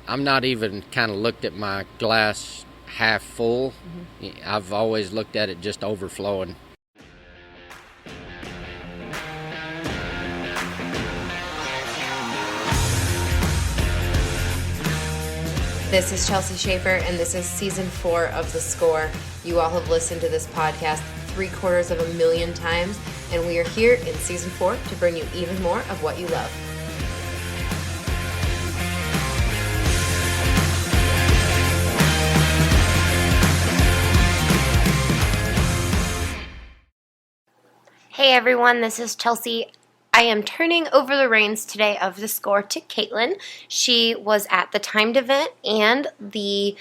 I'm not even kind of looked at my glass half full. I've always looked at it just overflowing. This is Chelsea Schaefer, and this is Season 4 of The Score. You all have listened to this podcast 750,000 times, and we are here in Season 4 to bring you even more of what you love. Hey everyone, this is Chelsea. I am turning over the reins today of The Score to Caitlin. She was at the timed event and the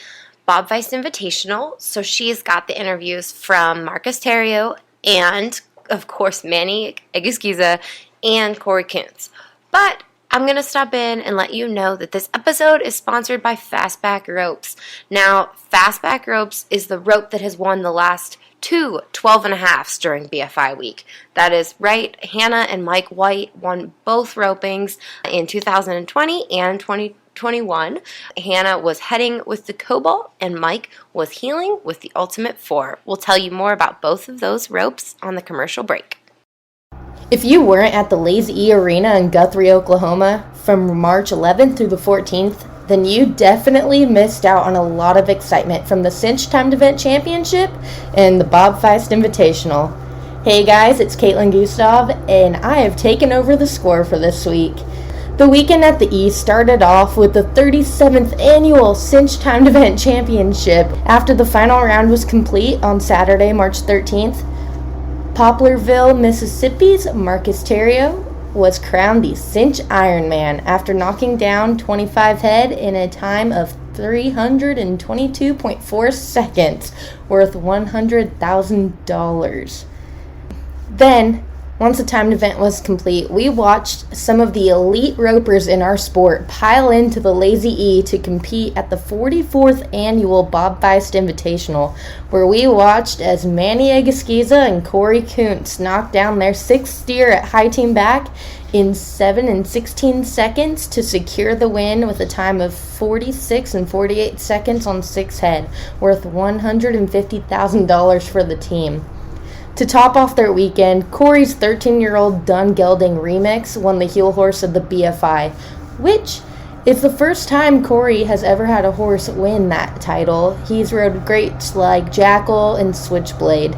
Bob Weiss Invitational, so she's got the interviews from Marcus Terrio and, of course, Manny Egusquiza and Kory Koontz. But I'm going to stop in and let you know that this episode is sponsored by Fastback Ropes. Now, Fastback Ropes is the rope that has won the last 2 12.5s during BFI week. That is right. Hannah and Mike White won both ropings in 2020 and 2021. Hannah was heading with the Cobalt and Mike was heeling with the Ultimate 4. We'll tell you more about both of those ropes on the commercial break. If you weren't at the Lazy E Arena in Guthrie, Oklahoma from March 11th through the 14th, then you definitely missed out on a lot of excitement from the Cinch Timed Event Championship and the Bob Feist Invitational. Hey guys, it's Caitlin Gustav, and I have taken over the score for this week. The weekend at the E started off with the 37th annual Cinch Timed Event Championship. After the final round was complete on Saturday, March 13th, Poplarville, Mississippi's Marcus Terrio was crowned the Cinch Ironman after knocking down 25 head in a time of 322.4 seconds, worth $100,000. Then, once the timed event was complete, we watched some of the elite ropers in our sport pile into the Lazy E to compete at the 44th annual Bob Feist Invitational, where we watched as Manny Egusquiza and Kory Koontz knocked down their 6th steer at high team back in 7 and 16 seconds to secure the win with a time of 46 and 48 seconds on 6 head, worth $150,000 for the team. To top off their weekend, Kory's 13-year-old Dun Gelding Remix won the heel horse of the BFI, which is the first time Kory has ever had a horse win that title. He's rode greats like Jackal and Switchblade,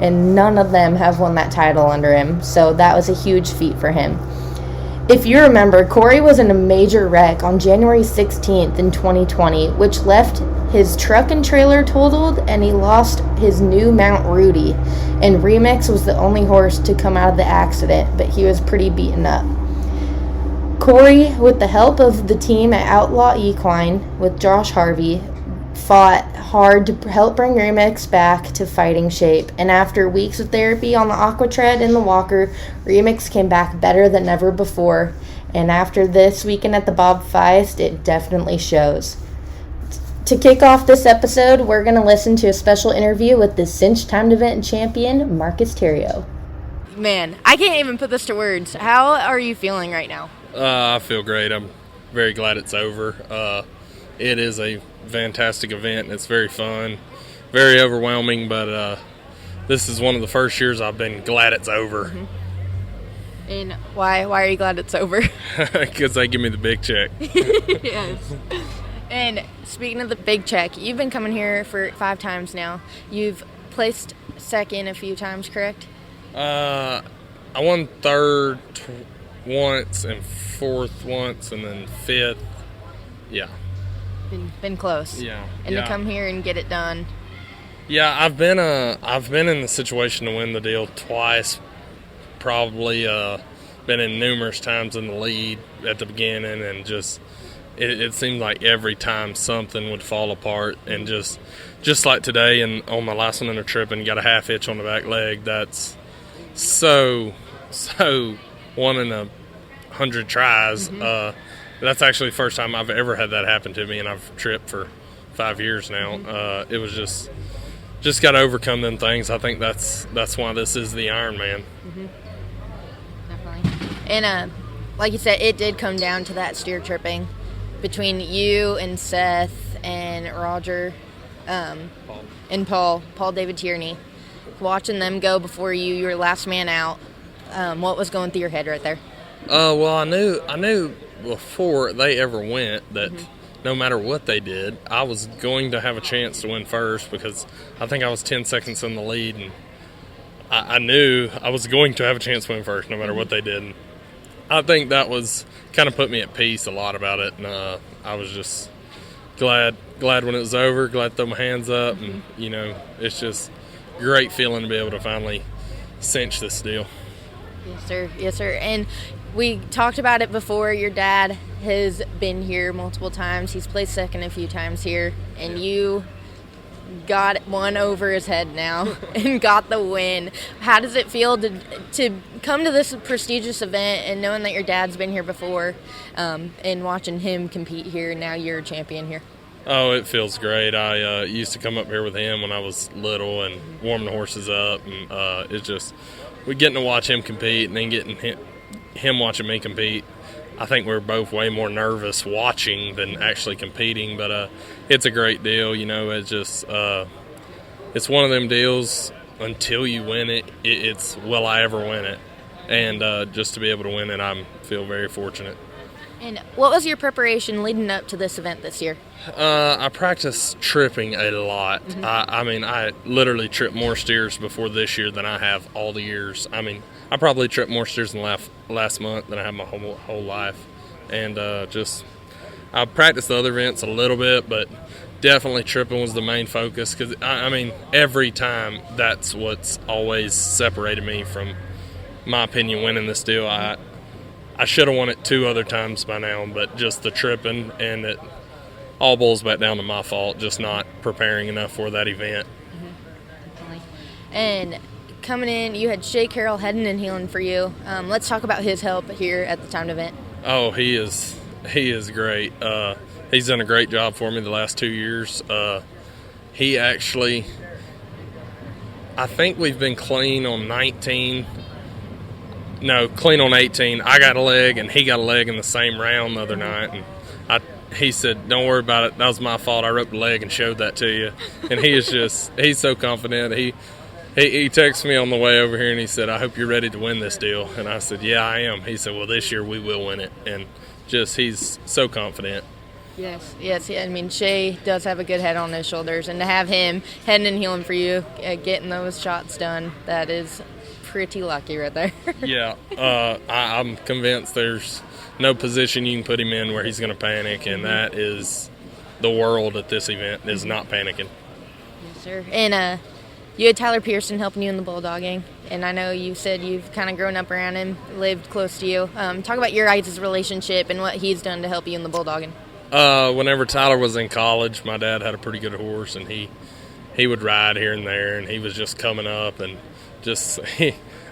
and none of them have won that title under him, so that was a huge feat for him. If you remember, Kory was in a major wreck on January 16th in 2020, which left his truck and trailer totaled, and he lost his new mount Rudy. And Remix was the only horse to come out of the accident, but he was pretty beaten up. Kory, with the help of the team at Outlaw Equine with Josh Harvey, fought hard to help bring Remix back to fighting shape, and after weeks of therapy on the AquaTred and the walker, Remix came back better than ever before, and after this weekend at the Bob Feist, it definitely shows. To kick off this episode, we're going to listen to a special interview with the Cinch Timed Event champion, Marcus Terrio. Man, I can't even put this to words. How are you feeling right now? I feel great. I'm very glad it's over. It is a fantastic event, and it's very fun, very overwhelming, but this is one of the first years I've been glad it's over. Mm-hmm. And why are you glad it's over? Because they give me the big check. Yes. And speaking of the big check, you've been coming here for 5 times now. You've placed second a few times, correct? I won third once and fourth once and then fifth. Yeah. Been close. Yeah. And to come here and get it done. Yeah, I've been in the situation to win the deal twice. Probably been in numerous times in the lead at the beginning, and just it seemed like every time something would fall apart, and just like today and on my last one in the trip and got a half hitch on the back leg. That's so 1 in 100 tries. Mm-hmm. That's actually the first time I've ever had that happen to me, and I've tripped for 5 years now. Mm-hmm. It was just got to overcome them things. I think that's why this is the Ironman. Mm-hmm. Definitely. And like you said, it did come down to that steer tripping. between you and Seth and Roger and Paul David Tierney, watching them go before you were last man out, what was going through your head right there? Well, I knew before they ever went that no matter what they did, I was going to have a chance to win first, because I think I was 10 seconds in the lead, and I knew I was going to have a chance to win first no matter what they did. And I think that was kind of put me at peace a lot about it, and I was just glad when it was over, glad to throw my hands up, and, you know, it's just great feeling to be able to finally cinch this deal. Yes, sir. Yes, sir. And we talked about it before. Your dad has been here multiple times. He's placed second a few times here, and you got one over his head now and got the win. How does it feel to come to this prestigious event and knowing that your dad's been here before, and watching him compete here, and now you're a champion here? Oh, it feels great. I used to come up here with him when I was little and warm the horses up, and it's just we're getting to watch him compete, and then getting him watching me compete. I think we're both way more nervous watching than actually competing, but it's a great deal. You know, it's just it's one of them deals. Until you win it, it's will I ever win it? And just to be able to win it, I feel very fortunate. And what was your preparation leading up to this event this year? I practiced tripping a lot. I mean, I literally tripped more steers before this year than I have all the years. I mean, I probably tripped more steers in the last month than I have my whole life. And just, I practiced the other events a little bit, but definitely tripping was the main focus. Because, I mean, every time that's what's always separated me from, my opinion, winning this deal. I should have won it 2 other times by now, but just the tripping, and it all boils back down to my fault, just not preparing enough for that event. And coming in, you had Shay Carroll heading and healing for you. Let's talk about his help here at the timed event. Oh, he is great. He's done a great job for me the last 2 years. He actually, I think we've been clean on 19. No, clean on 18. I got a leg, and he got a leg in the same round the other night. And he said, "Don't worry about it. That was my fault. I roped the leg and showed that to you." And he's so confident. He texted me on the way over here, and he said, "I hope you're ready to win this deal." And I said, "Yeah, I am." He said, "Well, this year we will win it." And just, he's so confident. Yes. I mean, Shay does have a good head on his shoulders, and to have him heading and healing for you, getting those shots done, that is pretty lucky right there. Yeah, I'm convinced there's no position you can put him in where he's going to panic, and that is the world at this event, is not panicking. Yes, sir. And you had Tyler Pearson helping you in the bulldogging, and I know you said you've kind of grown up around him, lived close to you. Talk about your guys' relationship and what he's done to help you in the bulldogging. Whenever Tyler was in college, my dad had a pretty good horse, and he would ride here and there, and he was just coming up, and just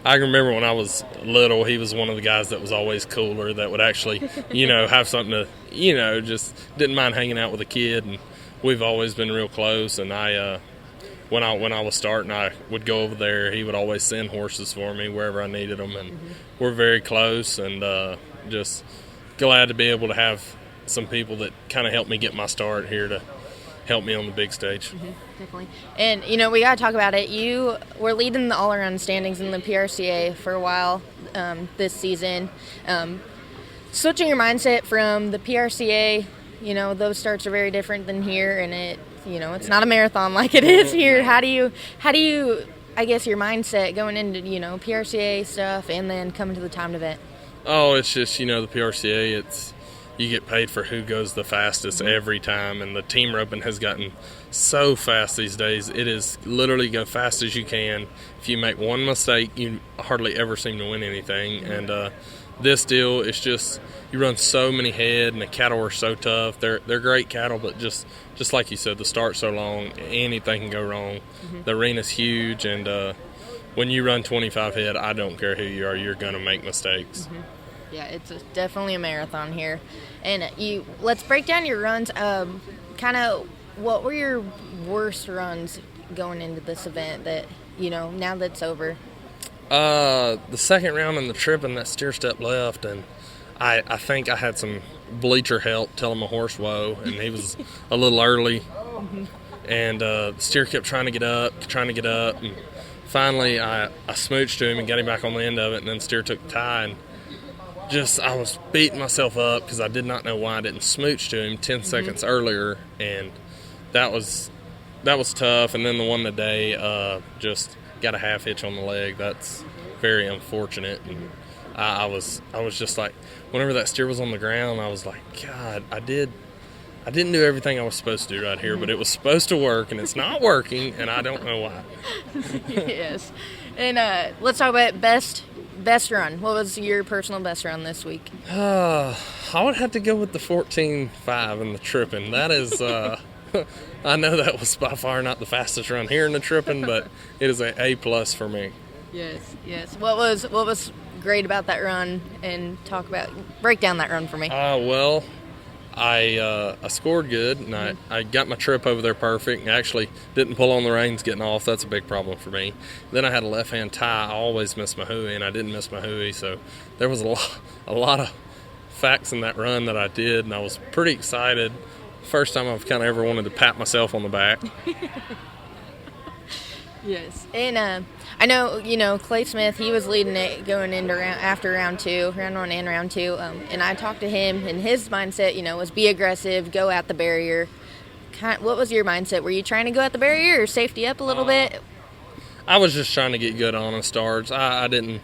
I can remember when I was little, he was one of the guys that was always cooler, that would actually, you know, have something to, you know, just didn't mind hanging out with a kid, and we've always been real close. And when I was starting, I would go over there. He would always send horses for me wherever I needed them, and we're very close, and just glad to be able to have some people that kind of helped me get my start here to help me on the big stage. Definitely. And, you know, we got to talk about it. You were leading the all-around standings in the PRCA for a while this season. Switching your mindset from the PRCA, you know, those starts are very different than here, and it's not a marathon like it is here. How do you, I guess, your mindset going into, you know, PRCA stuff and then coming to the timed event? Oh, it's just, you know, the PRCA, you get paid for who goes the fastest every time, and the team roping has gotten so fast these days. It is literally go fast as you can. If you make one mistake, you hardly ever seem to win anything. And this deal, it's just, you run so many head, and the cattle are so tough. They're great cattle, but just like you said, the start's so long, anything can go wrong. The arena's huge, and when you run 25 head, I don't care who you are, you're going to make mistakes. Yeah, it's definitely a marathon here. And let's break down your runs. Kind of, what were your worst runs going into this event that, you know, now that it's over? The second round in the trip, and that steer step left, and I think I had some bleacher help telling my horse whoa, and he was a little early. And the steer kept trying to get up. And finally, I smooched to him and got him back on the end of it, and then the steer took the tie. And I was beating myself up because I did not know why I didn't smooch to him 10 seconds earlier, and that was tough. And then the one today, just got a half hitch on the leg. That's very unfortunate. And I was just like, whenever that steer was on the ground, I was like, God, I didn't do everything I was supposed to do right here, but it was supposed to work, and it's not working, and I don't know why. Yes. And let's talk about best run. What was your personal best run this week? I would have to go with the 14.5 in the tripping. That is, I know that was by far not the fastest run here in the tripping, but it is an A+ for me. Yes. What was great about that run, and break down that run for me. Well, I scored good, and I got my trip over there perfect, and actually didn't pull on the reins getting off. That's a big problem for me. Then I had a left-hand tie. I always miss my hooey, and I didn't miss my hooey, so there was a lot of facts in that run that I did, and I was pretty excited. First time I've kind of ever wanted to pat myself on the back. Yes. And I know, Clay Smith, he was leading it going into after round 1 and round 2. And I talked to him, and his mindset, was be aggressive, go at the barrier. What was your mindset? Were you trying to go at the barrier or safety up a little bit? I was just trying to get good honest starts. You're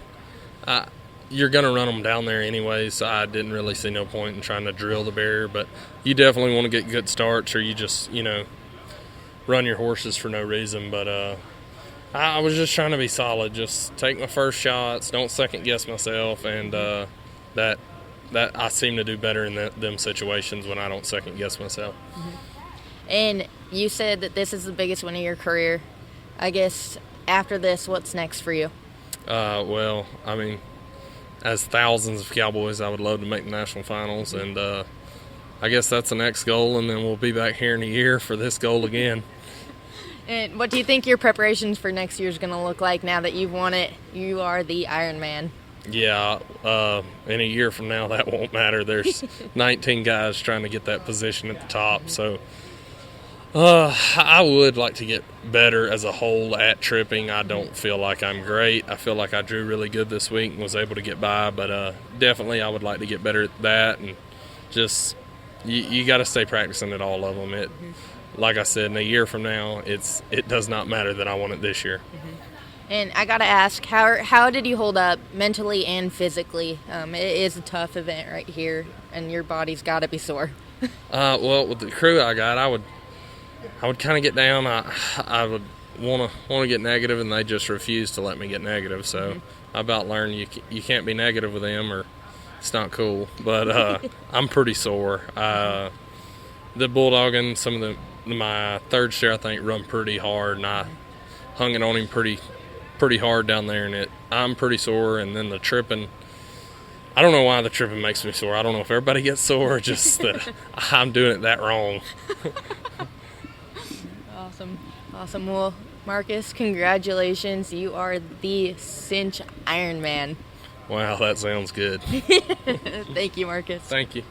going to run them down there anyway, so I didn't really see no point in trying to drill the barrier. But you definitely want to get good starts, or you just, run your horses for no reason. But I was just trying to be solid, just take my first shots, don't second guess myself, and that I seem to do better in them situations when I don't second guess myself. And you said that this is the biggest win of your career. I guess after this, what's next for you? Well, I mean, as thousands of cowboys, I would love to make the national finals, and I guess that's the next goal, and then we'll be back here in a year for this goal again. And what do you think your preparations for next year is going to look like now that you've won it? You are the Iron Man. Yeah, in a year from now, that won't matter. There's 19 guys trying to get that position at the top. So I would like to get better as a whole at tripping. I don't feel like I'm great. I feel like I drew really good this week and was able to get by. But definitely I would like to get better at that. And just you got to stay practicing at all of them. Like I said, in a year from now, it does not matter that I won it this year. And I got to ask, how did you hold up mentally and physically? It is a tough event right here, and your body's got to be sore. Well, with the crew I got, I would kind of get down. I would want to get negative, and they just refuse to let me get negative. So I about learned you can't be negative with them, or it's not cool. But I'm pretty sore. The bulldogging, some of my third steer, I think, run pretty hard, and I hung it on him pretty hard down there, and I'm pretty sore. And then the tripping, I don't know why the tripping makes me sore. I don't know if everybody gets sore or just that I'm doing it that wrong. Awesome. Well, Marcus, congratulations. You are the cinch Ironman. Wow, that sounds good. Thank you, Marcus. Thank you.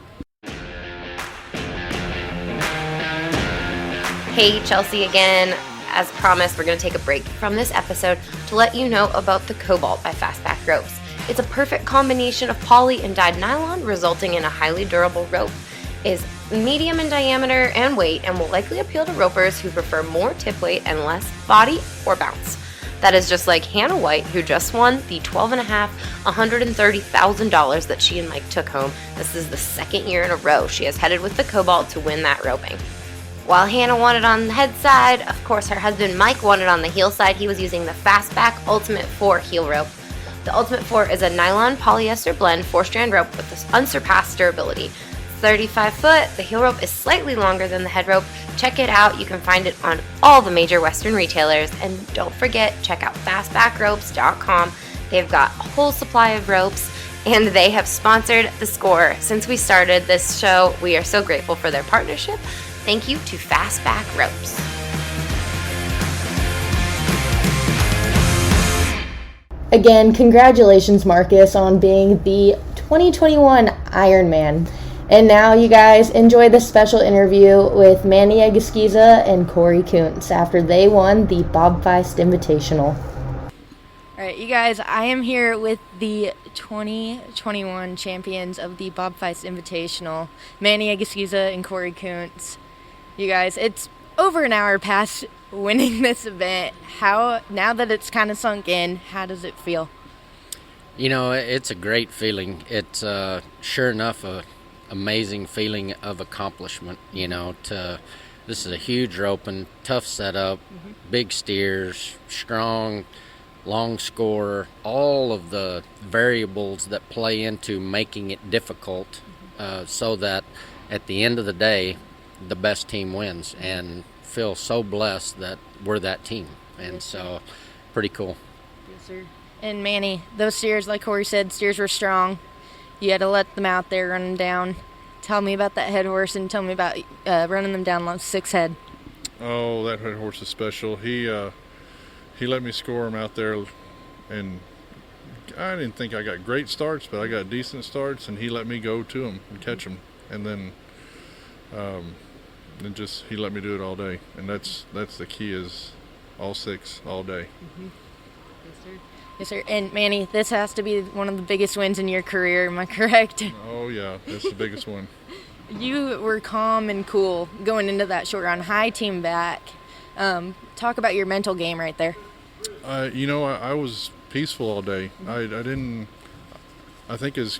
Hey, Chelsea again. As promised, we're going to take a break from this episode to let you know about the Cobalt by Fastback Ropes. It's a perfect combination of poly and dyed nylon, resulting in a highly durable rope. It is medium in diameter and weight and will likely appeal to ropers who prefer more tip weight and less body or bounce. That is just like Hannah White, who just won the $130,000 that she and Mike took home. This is the second year in a row she has headed with the Cobalt to win that roping. While Hannah won it on the head side, of course her husband Mike won it on the heel side. He was using the Fastback Ultimate 4 heel rope. The Ultimate 4 is a nylon polyester blend 4-strand rope with this unsurpassed durability. 35 foot, the heel rope is slightly longer than the head rope. Check it out, you can find it on all the major Western retailers. And don't forget, check out fastbackropes.com. They've got a whole supply of ropes, and they have sponsored the score. Since we started this show, we are so grateful for their partnership. Thank you to Fastback Ropes. Again, congratulations, Marcus, on being the 2021 Ironman. And now you guys enjoy this special interview with Manny Egiskiza and Kory Koontz after they won the Bob Feist Invitational. All right, you guys, I am here with the 2021 champions of the Bob Feist Invitational, Manny Egiskiza and Kory Koontz. You guys, it's over an hour past winning this event. Now that it's kind of sunk in, how does it feel? You know, it's a great feeling. It's sure enough a amazing feeling of accomplishment. You know, this is a huge roping, tough setup, big steers, strong, long score, all of the variables that play into making it difficult, so that at the end of the day, the best team wins, and feel so blessed that we're that team. And so, pretty cool. Yes, sir. And Manny, those steers, like Kory said, steers were strong. You had to let them out there, run them down. Tell me about that head horse, and tell me about running them down 6 head. Oh, that head horse is special. He let me score him out there, and I didn't think I got great starts, but I got decent starts, and he let me go to him and catch him, and then he let me do it all day, and that's the key, is all 6 all day. Yes, sir. Yes, sir. And Manny, this has to be one of the biggest wins in your career. Am I correct? Oh yeah, that's the biggest one. You were calm and cool going into that short round, high team back. Talk about your mental game right there. You know, I was peaceful all day. I think it's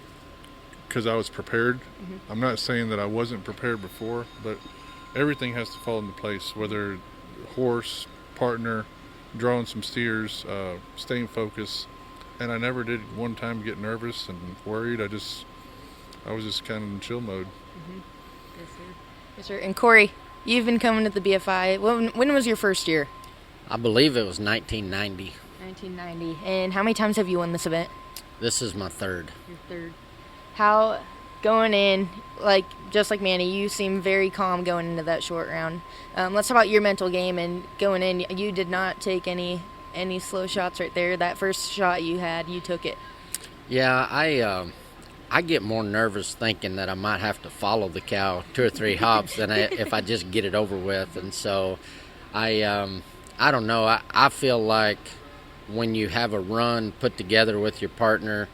because I was prepared. I'm not saying that I wasn't prepared before, but everything has to fall into place, whether horse, partner, drawing some steers, staying focused. And I never did one time get nervous and worried. I was just kind of in chill mode. Yes, sir. Yes, sir. And Kory, you've been coming to the BFI. When was your first year? I believe it was 1990. 1990. And how many times have you won this event? This is my third. Your third. How, going in, just like Manny, you seem very calm going into that short round. Let's talk about your mental game, and going in, you did not take any slow shots right there. That first shot you had, you took it. Yeah, I get more nervous thinking that I might have to follow the cow 2 or 3 hops than if I just get it over with. And so I don't know. I feel like when you have a run put together with your partner,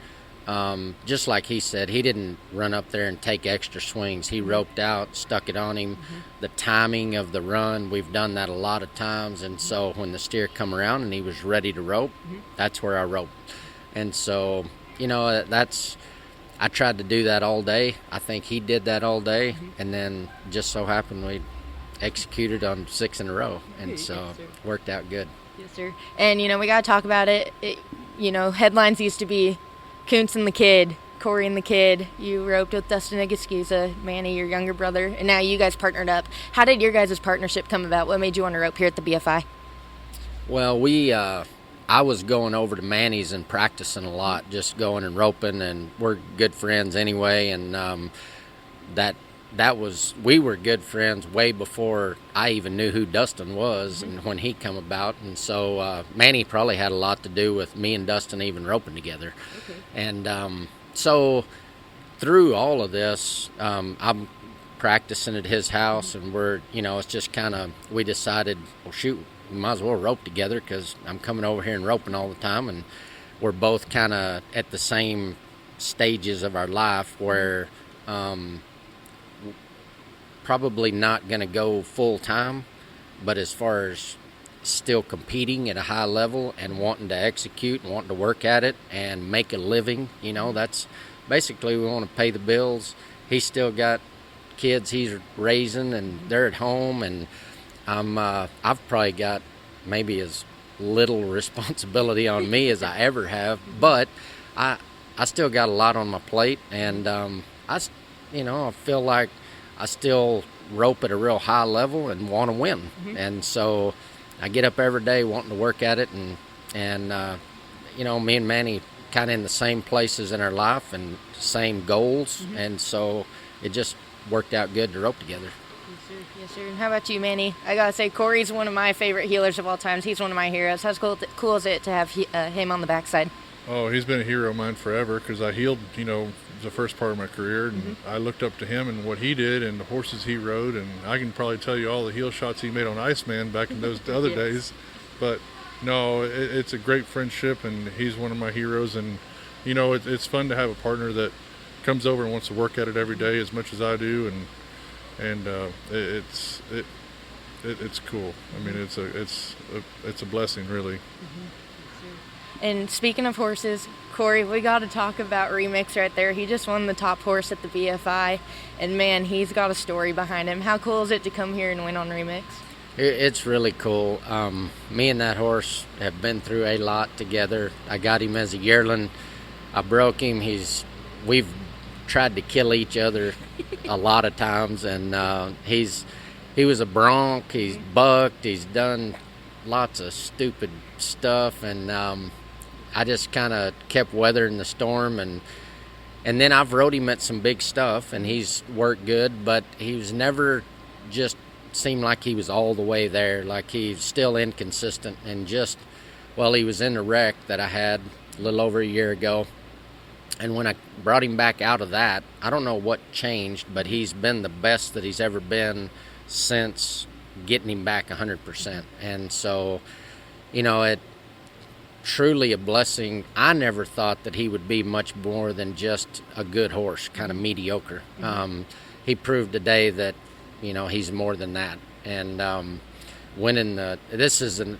just like he said, he didn't run up there and take extra swings. He roped out, stuck it on him. The timing of the run, we've done that a lot of times. And so when the steer come around and he was ready to rope, that's where I roped. And so, you know, I tried to do that all day. I think he did that all day. And then just so happened we executed on 6 in a row. And so it worked out good. Yes, sir. And, you know, we got to talk about it. You know, headlines used to be Koontz and the Kid, Kory and the Kid. You roped with Dustin Egiskiza, Manny, your younger brother, and now you guys partnered up. How did your guys' partnership come about? What made you want to rope here at the BFI? Well, I was going over to Manny's and practicing a lot, just going and roping, and we're good friends anyway. And we were good friends way before I even knew who Dustin was, and when he come about. And so Manny probably had a lot to do with me and Dustin even roping together. And so through all of this, I'm practicing at his house, and it's just kind of, we decided, well, shoot, we might as well rope together because I'm coming over here and roping all the time, and we're both kind of at the same stages of our life where probably not going to go full time, but as far as still competing at a high level and wanting to execute and wanting to work at it and make a living, that's basically, we want to pay the bills. He's still got kids he's raising, and they're at home, and I've probably got maybe as little responsibility on me as I ever have, but I still got a lot on my plate, and I feel like I still rope at a real high level and want to win. And so I get up every day wanting to work at it, and me and Manny kind of in the same places in our life and same goals, and so it just worked out good to rope together. Yes, sir. And how about you, Manny? I gotta say, Kory's one of my favorite healers of all time. He's one of my heroes. How cool is it to have him on the backside? Oh, he's been a hero of mine forever because I healed, the first part of my career, and I looked up to him and what he did and the horses he rode, and I can probably tell you all the heel shots he made on Iceman back in those other Yes. days. But no, it's a great friendship, and he's one of my heroes. And you know, it's fun to have a partner that comes over and wants to work at it every day as much as I do, and it's cool. I mean, it's a blessing, really. And speaking of horses, Kory, we got to talk about Remix right there. He just won the top horse at the BFI, and man, he's got a story behind him. How cool is it to come here and win on Remix? It's really cool. Me and that horse have been through a lot together. I got him as a yearling. I broke him. We've tried to kill each other a lot of times, and he was a bronc. He's bucked. He's done lots of stupid stuff, and I just kind of kept weathering the storm, and then I've rode him at some big stuff, and he's worked good, but he was never just seemed like he was all the way there. Like, he's still inconsistent, and just, well, he was in the wreck that I had a little over a year ago, and when I brought him back out of that, I don't know what changed, but he's been the best that he's ever been since getting him back 100%. And so, you know, it truly a blessing. I never thought that he would be much more than just a good horse, kind of mediocre. He proved today that, you know, he's more than that. And winning this is an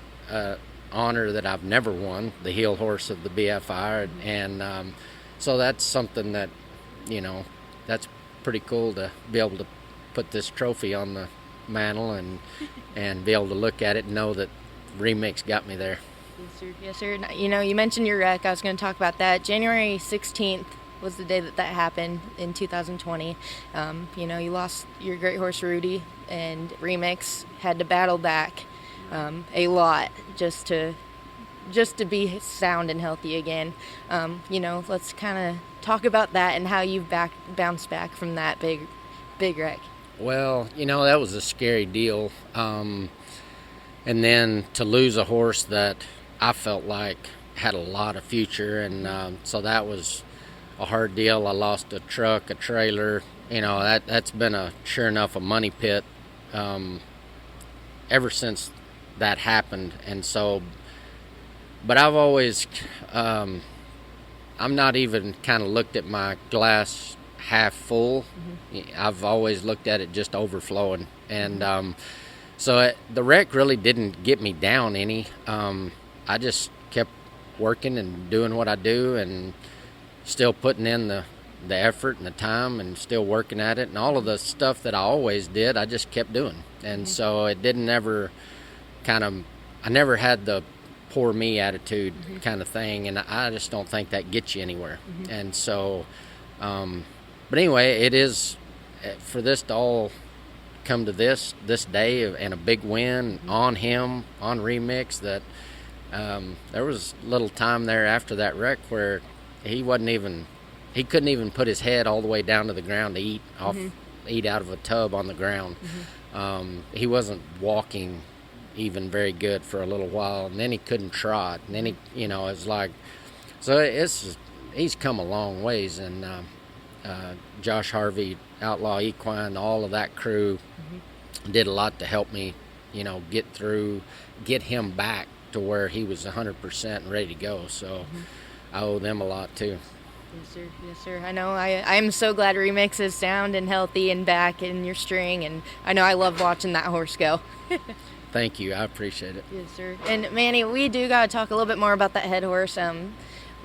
honor that I've never won, the heel horse of the BFI, and so that's something that, you know, that's pretty cool to be able to put this trophy on the mantle and be able to look at it and know that Remix got me there. Yes, sir. Yes, sir. You know, you mentioned your wreck. I was going to talk about that. January 16th was the day that happened in 2020. You know, you lost your great horse Rudy, and Remix had to battle back a lot just to be sound and healthy again. You know, let's kind of talk about that and how you've bounced back from that big wreck. Well, you know, that was a scary deal. And then to lose a horse that I felt like had a lot of future, and so that was a hard deal. I lost a truck, a trailer. You know, that's been sure enough a money pit ever since that happened. And so, but I've always, I'm not even kind of looked at my glass half full. I've always looked at it just overflowing. And so the wreck really didn't get me down any. I just kept working and doing what I do, and still putting in the effort and the time, and still working at it, and all of the stuff that I always did, I just kept doing. And so it didn't ever I never had the poor me attitude kind of thing, and I just don't think that gets you anywhere. And so, but anyway, it is, for this to all come to this day and a big win on him, on Remix, that there was a little time there after that wreck where he couldn't even put his head all the way down to the ground to eat out of a tub on the ground. He wasn't walking even very good for a little while, and then he couldn't trot, and then he, you know, it's like, so he's come a long ways. And Josh Harvey, Outlaw, Equine, all of that crew did a lot to help me, you know, get him back to where he was 100% and ready to go. So I owe them a lot too. Yes, sir. Yes, sir. I know. I'm so glad Remix is sound and healthy and back in your string, and I know I love watching that horse go. Thank you. I appreciate it. Yes, sir. And Manny, we do got to talk a little bit more about that head horse.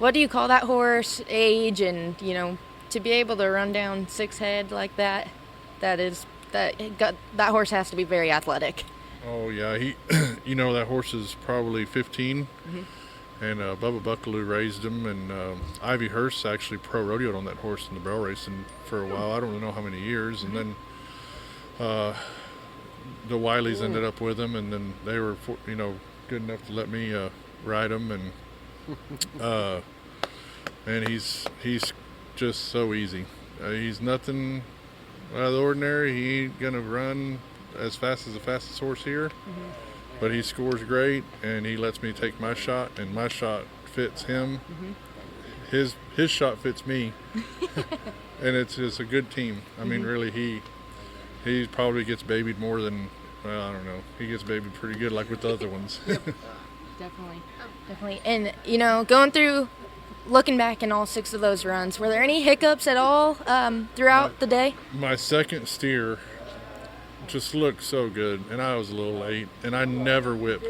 What do you call that horse? Age, and, you know, to be able to run down 6 head like that, that horse has to be very athletic. Oh yeah, he, you know, that horse is probably 15, and Bubba Buckaloo raised him, and Ivy Hurst actually pro rodeoed on that horse in the barrel racing for a while. I don't know how many years, and then the Wileys ended up with him, and then they were, you know, good enough to let me ride him, and he's just so easy. He's nothing out of the ordinary. He ain't gonna run as fast as the fastest horse here, but he scores great, and he lets me take my shot, and my shot fits him. his shot fits me, and it's a good team. I mean, really, he probably gets babied more than, well, I don't know. He gets babied pretty good, like with the other ones. Definitely. And, going through, looking back in all 6 of those runs, were there any hiccups at all throughout the day? My second steer just looked so good, and I was a little late, and I never whip.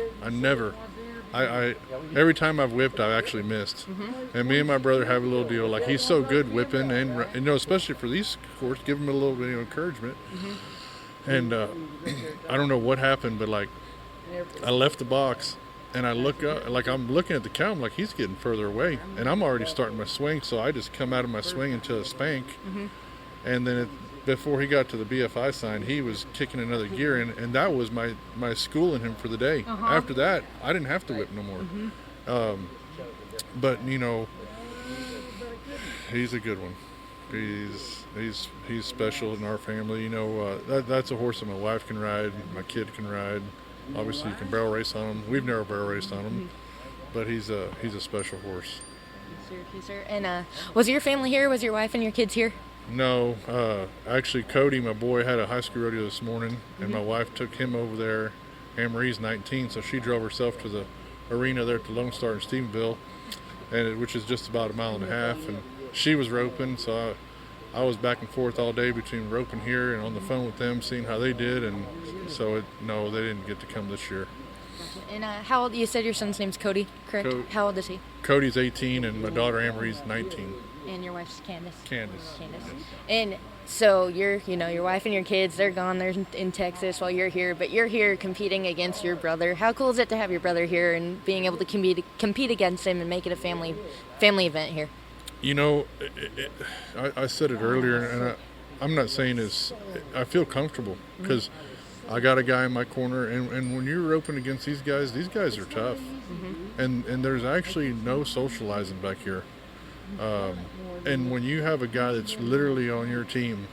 I every time I've whipped, I've actually missed. And me and my brother have a little deal. Like, he's so good whipping, and especially for these courses, give him a little bit of encouragement. And I don't know what happened, but like, I left the box, and I look up, like I'm looking at the cow, I'm like, he's getting further away, and I'm already starting my swing, so I just come out of my swing into a spank, and then before he got to the BFI sign, he was kicking another gear in, and that was my schooling him for the day. After that, I didn't have to whip no more. But he's a good one. He's special in our family. That's a horse that my wife can ride, my kid can ride. Obviously, you can barrel race on him. We've never barrel raced on him, but he's a special horse. Yes, sir. And was your family here? Was your wife and your kids here? No, actually, Cody, my boy, had a high school rodeo this morning, and my wife took him over there. Anne-Marie's 19, so she drove herself to the arena there at the Lone Star in Stephenville, which is just about 1.5 miles, and she was roping, so I was back and forth all day between roping here and on the phone with them, seeing how they did, and so no, they didn't get to come this year. And how old? You said your son's name's Cody, correct? How old is he? Cody's 18, and my daughter Anne-Marie's 19. And your wife's Candace. Candace. And so your wife and your kids, they're gone. They're in Texas while you're here, but you're here competing against your brother. How cool is it to have your brother here and being able to compete against him and make it a family event here? I said it earlier, and I'm not saying I feel comfortable because I got a guy in my corner, and when you're roping against these guys are tough, and there's actually no socializing back here. And when you have a guy that's literally on your team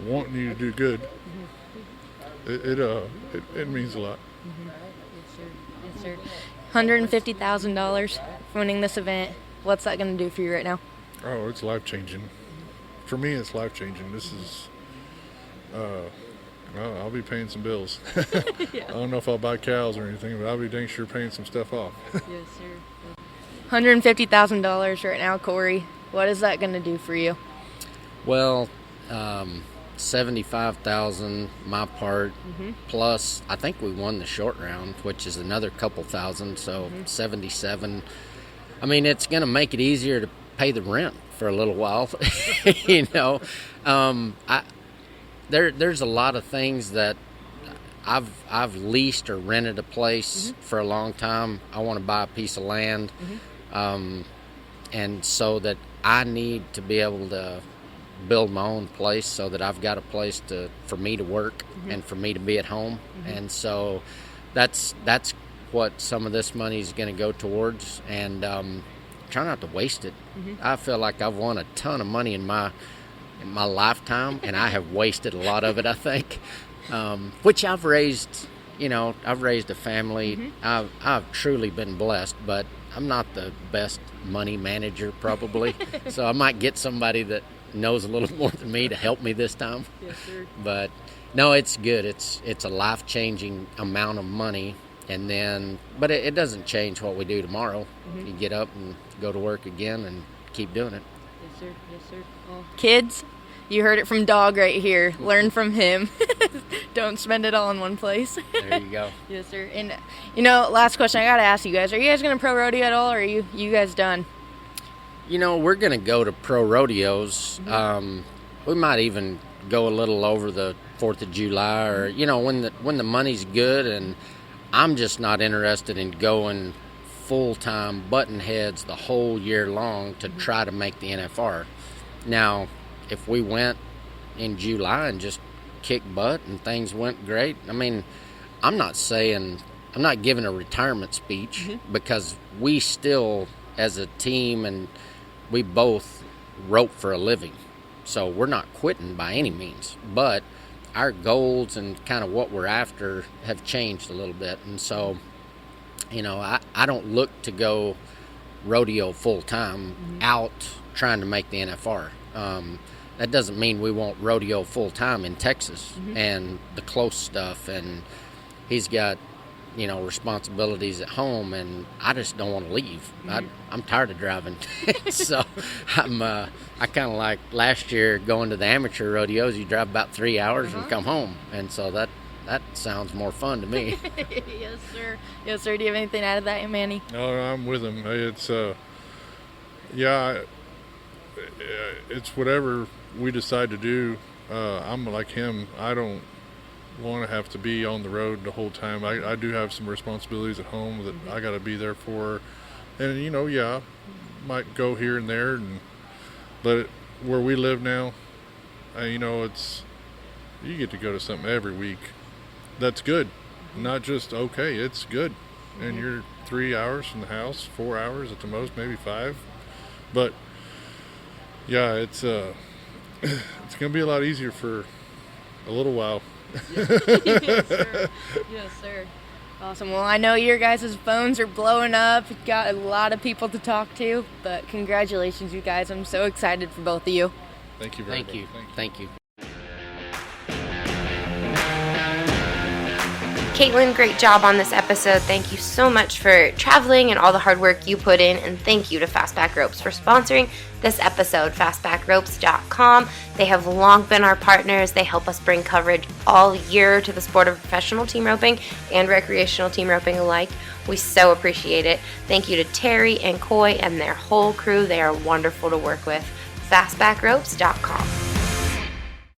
wanting you to do good, it means a lot. Yes, sir. $150,000 for winning this event. What's that going to do for you right now? Oh, it's life-changing. For me, it's life-changing. This is, I'll be paying some bills. I don't know if I'll buy cows or anything, but I'll be dang sure paying some stuff off. Yes, sir. $150,000 right now, Kory. What is that going to do for you? Well, $75,000 my part, plus I think we won the short round, which is another couple thousand, so $77,000. I mean, it's going to make it easier to pay the rent for a little while. There's a lot of things that I've leased or rented a place for a long time. I want to buy a piece of land, and so that I need to be able to build my own place so that I've got a place for me to work and for me to be at home. And so that's what some of this money is going to go towards, and try not to waste it. I feel like I've won a ton of money in my lifetime, and I have wasted a lot of it, I think, which I've raised. I've raised a family. I've truly been blessed, but I'm not the best money manager probably. So I might get somebody that knows a little more than me to help me this time. Yes, sir. But no, it's good. It's a life-changing amount of money, but it doesn't change what we do tomorrow. You get up and go to work again and keep doing it. Yes, sir. Yes, sir. Well, kids, you heard it from Dog right here. Learn from him. Don't spend it all in one place. There you go. Yes, sir. And last question I gotta ask you guys: are you guys gonna pro rodeo at all, or are you guys done? We're going to go to pro rodeos. We might even go a little over the 4th of July, or, when the money's good, and I'm just not interested in going full-time button heads the whole year long to try to make the NFR. Now, if we went in July and just kicked butt and things went great, I mean, I'm not giving a retirement speech because we still, as a team, and we both rope for a living. So we're not quitting by any means, but our goals and kind of what we're after have changed a little bit. And so I don't look to go rodeo full time out trying to make the NFR. That doesn't mean we won't rodeo full time in Texas and the close stuff. And he's got, responsibilities at home, and I just don't want to leave. I'm tired of driving. So I kind of like last year going to the amateur rodeos. You drive about 3 hours and come home. And so that sounds more fun to me. Yes, sir. Yes, sir. Do you have anything to add to that, Manny? No, I'm with him. It's it's whatever we decide to do. I'm like him. I don't want to have to be on the road the whole time. I do have some responsibilities at home that I got to be there for, and might go here and there, but where we live now, it's you get to go to something every week. That's good, not just okay. It's good, and you're 3 hours from the house, 4 hours at the most, maybe 5, but yeah, it's gonna be a lot easier for a little while. Yes, sir. Yes, sir. Awesome. Well, I know your guys' phones are blowing up. You've got a lot of people to talk to, but congratulations, you guys. I'm so excited for both of you. Thank you very much. Thank you. Caitlin, great job on this episode. Thank you so much for traveling and all the hard work you put in. And thank you to Fastback Ropes for sponsoring this episode, fastbackropes.com. They have long been our partners. They help us bring coverage all year to the sport of professional team roping and recreational team roping alike. We so appreciate it. Thank you to Terry and Kory and their whole crew. They are wonderful to work with. fastbackropes.com.